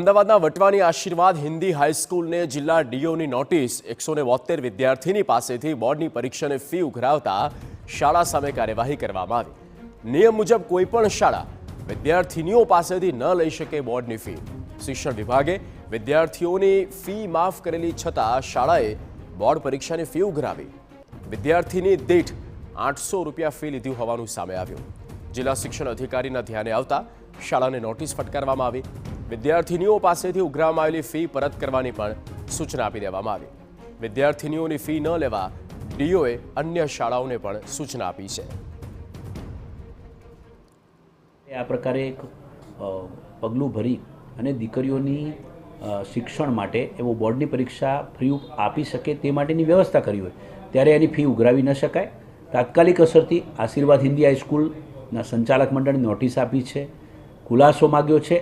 અમદાવાદના વટવાની આશીર્વાદ હિન્દી હાઈસ્કૂલને જિલ્લા ડીઓની નોટિસ 172 વિદ્યાર્થીની પાસેથી બોર્ડની પરીક્ષાની ફી ઉઘરાવતા શાળા સામે કાર્યવાહી કરવામાં આવી। નિયમ મુજબ કોઈપણ શાળા વિદ્યાર્થીનીઓ પાસેથી ન લઈ શકે બોર્ડની ફી। શિક્ષણ વિભાગે વિદ્યાર્થીઓની ફી માફ કરેલી છતાં શાળાએ બોર્ડ પરીક્ષાની ફી ઉઘરાવી। વિદ્યાર્થીની દીઠ 800 રૂપિયા ફી લીધી હોવાનું સામે આવ્યું। જિલ્લા શિક્ષણ અધિકારીના ધ્યાને આવતા શાળાને નોટિસ ફટકારવામાં આવી। વિદ્યાર્થીનીઓ પાસેથી ઉઘરાવવામાં આવેલી ફી પરત કરવાની પણ સૂચના આપી દેવામાં આવી। વિદ્યાર્થીનીઓની ફી ન લેવા ડીઓએ અન્ય શાળાઓને પણ સૂચના આપી છે। આ પ્રકારે એક પગલું ભરી અને દીકરીઓની શિક્ષણ માટે એવો બોર્ડની પરીક્ષા ફ્રી આપી શકે તે માટેની વ્યવસ્થા કરી હોય ત્યારે એની ફી ઉઘરાવી ન શકાય। તાત્કાલિક અસરથી આશીર્વાદ હિન્દી હાઈસ્કૂલના સંચાલક મંડળને નોટિસ આપી છે, ખુલાસો માગ્યો છે।